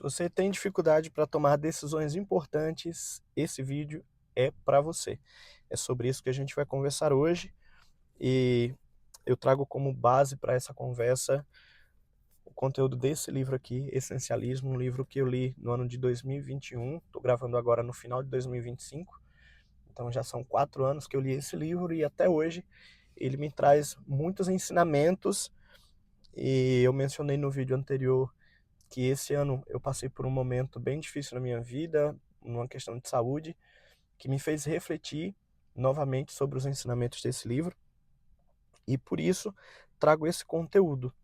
Se você tem dificuldade para tomar decisões importantes, esse vídeo é para você. É sobre isso que a gente vai conversar hoje e eu trago como base para essa conversa o conteúdo desse livro aqui, Essencialismo, um livro que eu li no ano de 2021. Estou gravando agora no final de 2025, então já são 4 anos que eu li esse livro e até hoje ele me traz muitos ensinamentos. E eu mencionei no vídeo anterior que esse ano eu passei por um momento bem difícil na minha vida, numa questão de saúde, que me fez refletir novamente sobre os ensinamentos desse livro, e por isso trago esse conteúdo.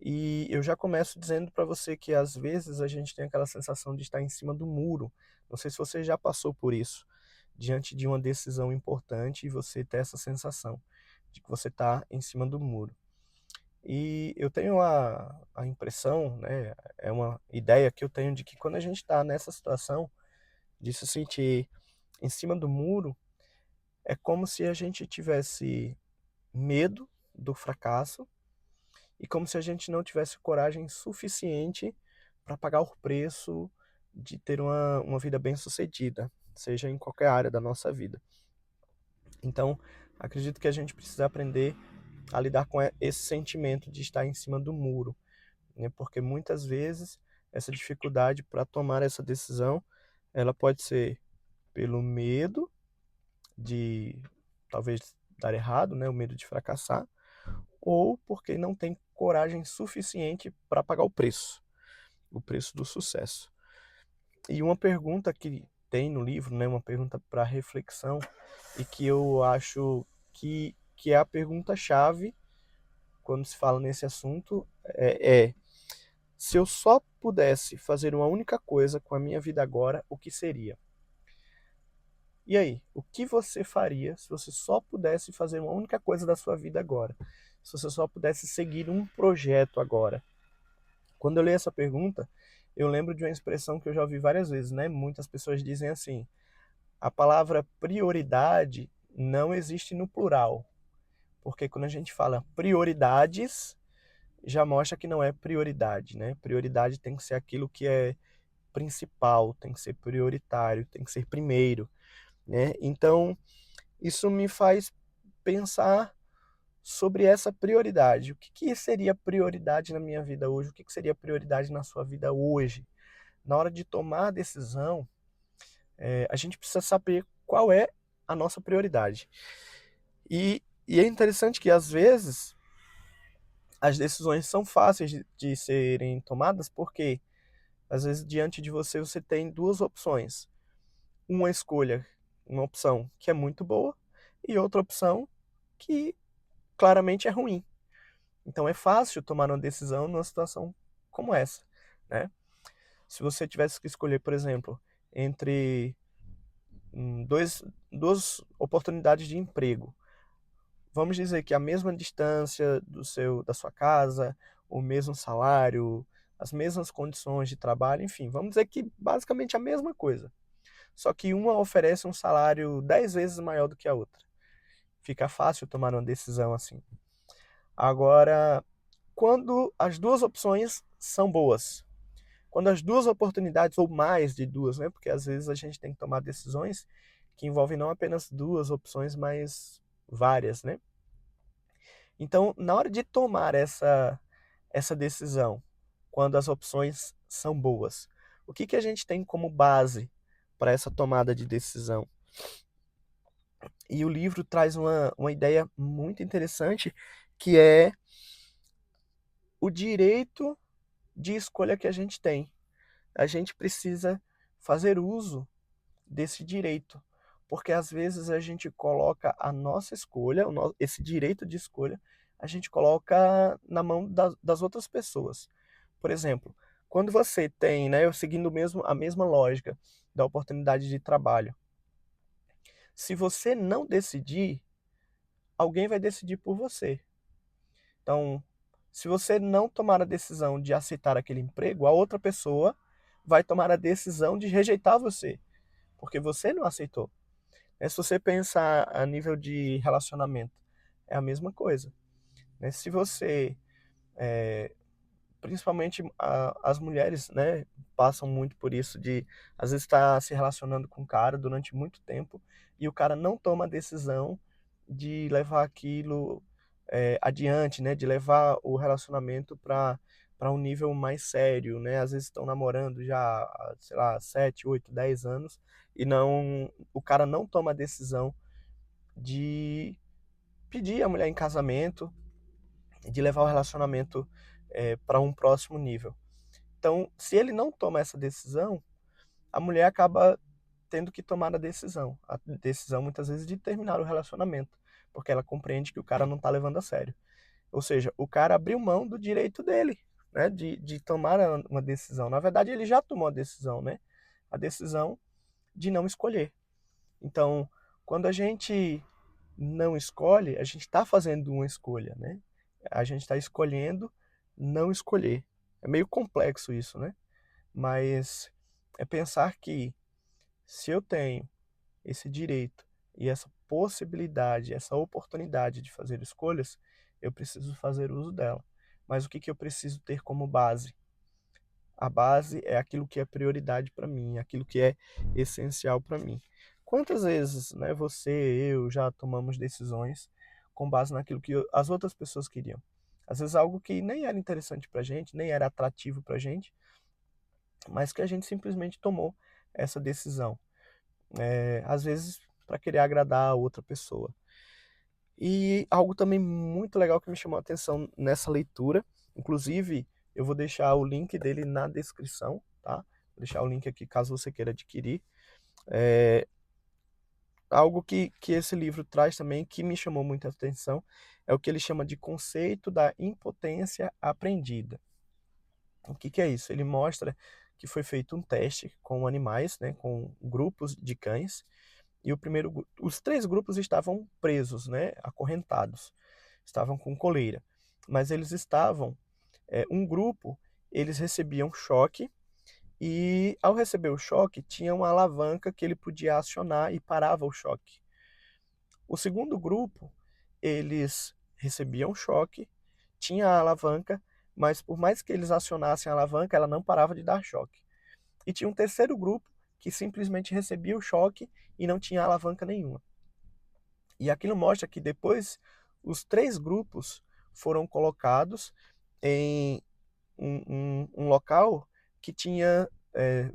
E eu já começo dizendo para você que às vezes a gente tem aquela sensação de estar em cima do muro. Não sei se você já passou por isso, diante de uma decisão importante e você ter essa sensação de que você está em cima do muro. E eu tenho a impressão, né, é uma ideia que eu tenho de que quando a gente está nessa situação de se sentir em cima do muro, é como se a gente tivesse medo do fracasso e como se a gente não tivesse coragem suficiente para pagar o preço de ter uma vida bem-sucedida, seja em qualquer área da nossa vida. Então, acredito que a gente precisa aprender a lidar com esse sentimento de estar em cima do muro, né? Porque muitas vezes essa dificuldade para tomar essa decisão, ela pode ser pelo medo de talvez dar errado, né? O medo de fracassar, ou porque não tem coragem suficiente para pagar o preço do sucesso. E uma pergunta que tem no livro, né? Uma pergunta para reflexão e que eu acho que é a pergunta-chave quando se fala nesse assunto é se eu só pudesse fazer uma única coisa com a minha vida agora, o que seria? E aí, o que você faria se você só pudesse fazer uma única coisa da sua vida agora? Se você só pudesse seguir um projeto agora? Quando eu leio essa pergunta, eu lembro de uma expressão que eu já ouvi várias vezes, né? Muitas pessoas dizem assim: a palavra prioridade não existe no plural, porque quando a gente fala prioridades, já mostra que não é prioridade, né? Prioridade tem que ser aquilo que é principal, tem que ser prioritário, tem que ser primeiro, né? Então, isso me faz pensar sobre essa prioridade. O que que seria prioridade na minha vida hoje? O que que seria prioridade na sua vida hoje? Na hora de tomar a decisão, a gente precisa saber qual é a nossa prioridade. E é interessante que, às vezes, as decisões são fáceis de serem tomadas porque, às vezes, diante de você, você tem duas opções. Uma escolha, uma opção que é muito boa e outra opção que claramente é ruim. Então é fácil tomar uma decisão numa situação como essa, né? Se você tivesse que escolher, por exemplo, entre duas oportunidades de emprego, vamos dizer que a mesma distância da sua casa, o mesmo salário, as mesmas condições de trabalho, enfim, vamos dizer que basicamente a mesma coisa. Só que uma oferece um salário 10 vezes maior do que a outra. Fica fácil tomar uma decisão assim. Agora, quando as duas opções são boas, quando as duas oportunidades, ou mais de duas, né? Porque às vezes a gente tem que tomar decisões que envolvem não apenas duas opções, mas várias, né? Então, na hora de tomar essa decisão, quando as opções são boas, o que que a gente tem como base para essa tomada de decisão? E o livro traz uma ideia muito interessante, que é o direito de escolha que a gente tem. A gente precisa fazer uso desse direito, porque às vezes a gente coloca a nossa escolha, esse direito de escolha, a gente coloca na mão das outras pessoas. Por exemplo, quando você tem, né, eu seguindo mesmo a mesma lógica da oportunidade de trabalho, se você não decidir, alguém vai decidir por você. Então, se você não tomar a decisão de aceitar aquele emprego, a outra pessoa vai tomar a decisão de rejeitar você, porque você não aceitou. Se você pensar a nível de relacionamento, é a mesma coisa. Se você principalmente as mulheres, né, passam muito por isso de, às vezes, estar se relacionando com o cara durante muito tempo e o cara não toma a decisão de levar aquilo adiante, né, de levar o relacionamento para um nível mais sério, né? Às vezes estão namorando já, sei lá, 7, 8, 10 anos e o cara não toma a decisão de pedir a mulher em casamento, de levar o relacionamento para um próximo nível. Então, se ele não toma essa decisão, a mulher acaba tendo que tomar a decisão muitas vezes de terminar o relacionamento, porque ela compreende que o cara não está levando a sério. Ou seja, o cara abriu mão do direito dele, né, de tomar uma decisão. Na verdade, ele já tomou a decisão, né? A decisão de não escolher. Então, quando a gente não escolhe, a gente está fazendo uma escolha, né? A gente está escolhendo não escolher. É meio complexo isso, né? Mas é pensar que se eu tenho esse direito e essa possibilidade, essa oportunidade de fazer escolhas, eu preciso fazer uso dela. Mas o que que eu preciso ter como base? A base é aquilo que é prioridade para mim, aquilo que é essencial para mim. Quantas vezes, né, você, eu já tomamos decisões com base naquilo que as outras pessoas queriam? Às vezes algo que nem era interessante para gente, nem era atrativo para gente, mas que a gente simplesmente tomou essa decisão. Às vezes para querer agradar a outra pessoa. E algo também muito legal que me chamou a atenção nessa leitura, inclusive eu vou deixar o link dele na descrição, tá? Vou deixar o link aqui caso você queira adquirir. É, algo que esse livro traz também que me chamou muita atenção é o que ele chama de conceito da impotência aprendida. O que que é isso? Ele mostra que foi feito um teste com animais, né, com grupos de cães, e os 3 grupos estavam presos, né, acorrentados, estavam com coleira, mas eles estavam, um grupo, eles recebiam choque e ao receber o choque tinha uma alavanca que ele podia acionar e parava o choque. O segundo grupo, eles recebiam choque, tinha a alavanca, mas por mais que eles acionassem a alavanca, ela não parava de dar choque. E tinha um terceiro grupo que simplesmente recebia o choque e não tinha alavanca nenhuma. E aquilo mostra que depois os 3 grupos foram colocados em um local que tinha,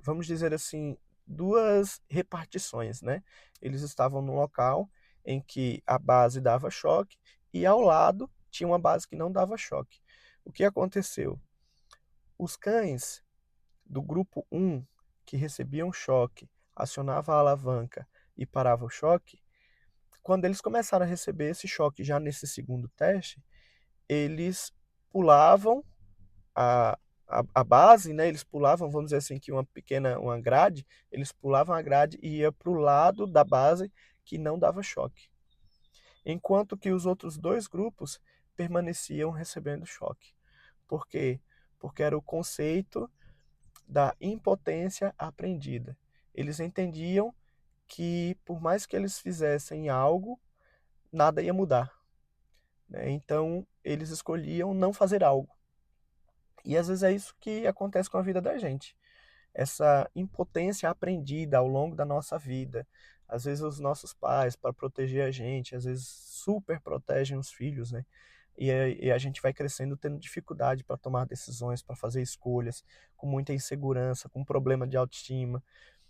vamos dizer assim, 2 repartições, né? Eles estavam num local em que a base dava choque e ao lado tinha uma base que não dava choque. O que aconteceu? Os cães do grupo 1 que recebiam choque, acionava a alavanca e parava o choque, quando eles começaram a receber esse choque já nesse segundo teste, eles pulavam a, a base, né? Eles pulavam, vamos dizer assim, que uma grade, eles pulavam a grade e ia para o lado da base que não dava choque. Enquanto que os outros 2 grupos permaneciam recebendo choque. Por quê? Porque era o conceito da impotência aprendida. Eles entendiam que por mais que eles fizessem algo, nada ia mudar, né? Então eles escolhiam não fazer algo. E às vezes é isso que acontece com a vida da gente. Essa impotência aprendida ao longo da nossa vida. Às vezes os nossos pais, para proteger a gente, às vezes super protegem os filhos, né? E a gente vai crescendo tendo dificuldade para tomar decisões, para fazer escolhas, com muita insegurança, com problema de autoestima.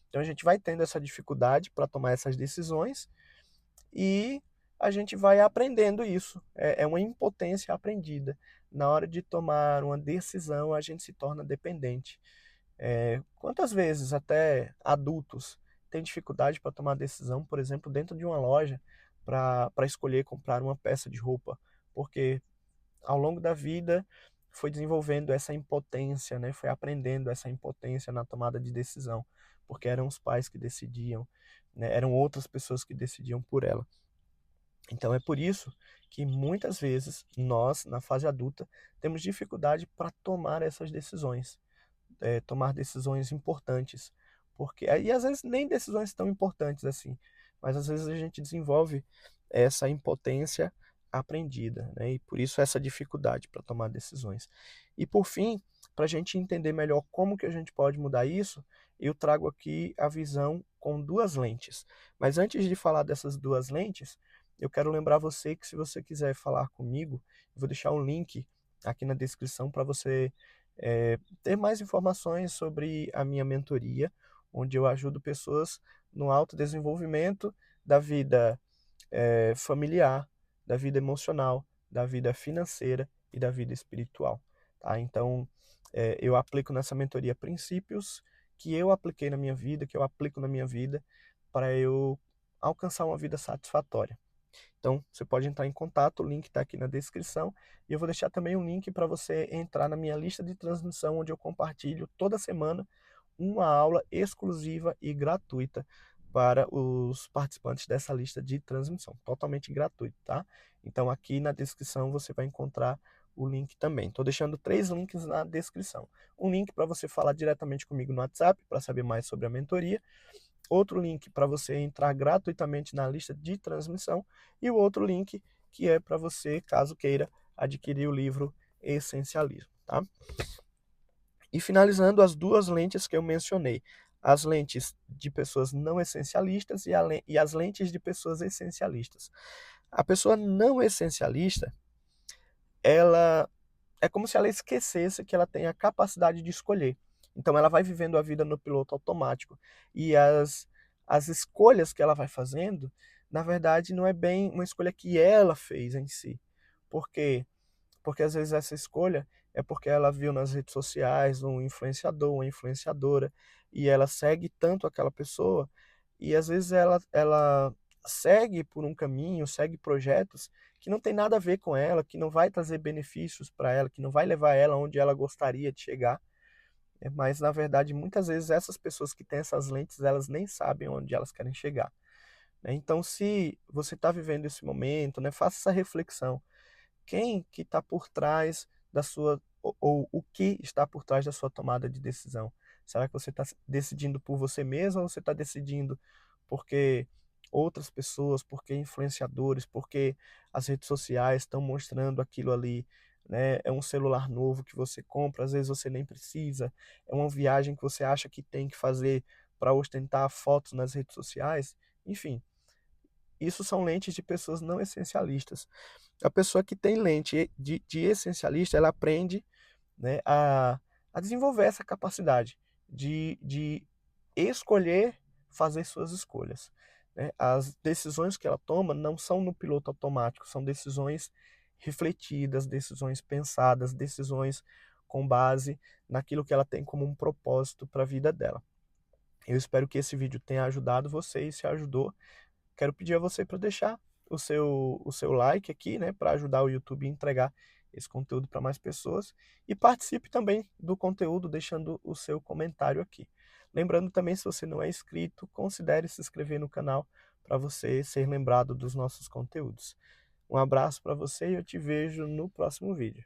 Então a gente vai tendo essa dificuldade para tomar essas decisões e a gente vai aprendendo isso. É uma impotência aprendida. Na hora de tomar uma decisão, a gente se torna dependente. Quantas vezes até adultos têm dificuldade para tomar decisão, por exemplo, dentro de uma loja, para escolher comprar uma peça de roupa? Porque ao longo da vida foi desenvolvendo essa impotência, né? Foi aprendendo essa impotência na tomada de decisão, porque eram os pais que decidiam, né? Eram outras pessoas que decidiam por ela. Então é por isso que muitas vezes nós, na fase adulta, temos dificuldade para tomar essas decisões, tomar decisões importantes, porque aí às vezes nem decisões tão importantes assim, mas às vezes a gente desenvolve essa impotência aprendida, né? E por isso essa dificuldade para tomar decisões. E por fim, para a gente entender melhor como que a gente pode mudar isso, eu trago aqui a visão com duas lentes. Mas antes de falar dessas duas lentes, eu quero lembrar você que se você quiser falar comigo, eu vou deixar um link aqui na descrição para você ter mais informações sobre a minha mentoria, onde eu ajudo pessoas no autodesenvolvimento da vida familiar, da vida emocional, da vida financeira e da vida espiritual. Tá? Então, eu aplico nessa mentoria princípios que eu apliquei na minha vida, que eu aplico na minha vida, para eu alcançar uma vida satisfatória. Então, você pode entrar em contato, o link está aqui na descrição, e eu vou deixar também um link para você entrar na minha lista de transmissão, onde eu compartilho toda semana uma aula exclusiva e gratuita para os participantes dessa lista de transmissão, totalmente gratuito, tá? Então aqui na descrição você vai encontrar o link também. Estou deixando 3 links na descrição. Um link para você falar diretamente comigo no WhatsApp para saber mais sobre a mentoria, outro link para você entrar gratuitamente na lista de transmissão e o outro link que é para você, caso queira, adquirir o livro Essencialismo, tá? E finalizando, as duas lentes que eu mencionei, as lentes de pessoas não essencialistas e as lentes de pessoas essencialistas. A pessoa não essencialista, ela é como se ela esquecesse que ela tem a capacidade de escolher. Então ela vai vivendo a vida no piloto automático. E as escolhas que ela vai fazendo, na verdade, não é bem uma escolha que ela fez em si. Por quê? Porque às vezes essa escolha é porque ela viu nas redes sociais um influenciador, uma influenciadora, e ela segue tanto aquela pessoa, e às vezes ela segue por um caminho, segue projetos que não tem nada a ver com ela, que não vai trazer benefícios para ela, que não vai levar ela onde ela gostaria de chegar. Mas na verdade, muitas vezes essas pessoas que têm essas lentes, elas nem sabem onde elas querem chegar, né? Então, se você está vivendo esse momento, né, faça essa reflexão. Quem que está por trás da sua, ou o que está por trás da sua tomada de decisão? Será que você está decidindo por você mesmo ou você está decidindo porque outras pessoas, porque influenciadores, porque as redes sociais estão mostrando aquilo ali, né? É um celular novo que você compra, às vezes você nem precisa, é uma viagem que você acha que tem que fazer para ostentar fotos nas redes sociais, enfim. Isso são lentes de pessoas não essencialistas. A pessoa que tem lente de essencialista, ela aprende, né, a desenvolver essa capacidade de escolher fazer suas escolhas, né? As decisões que ela toma não são no piloto automático, são decisões refletidas, decisões pensadas, decisões com base naquilo que ela tem como um propósito para a vida dela. Eu espero que esse vídeo tenha ajudado você e se ajudou, quero pedir a você para deixar o seu like aqui, né, para ajudar o YouTube a entregar esse conteúdo para mais pessoas e participe também do conteúdo deixando o seu comentário aqui. Lembrando também, se você não é inscrito, considere se inscrever no canal para você ser lembrado dos nossos conteúdos. Um abraço para você e eu te vejo no próximo vídeo.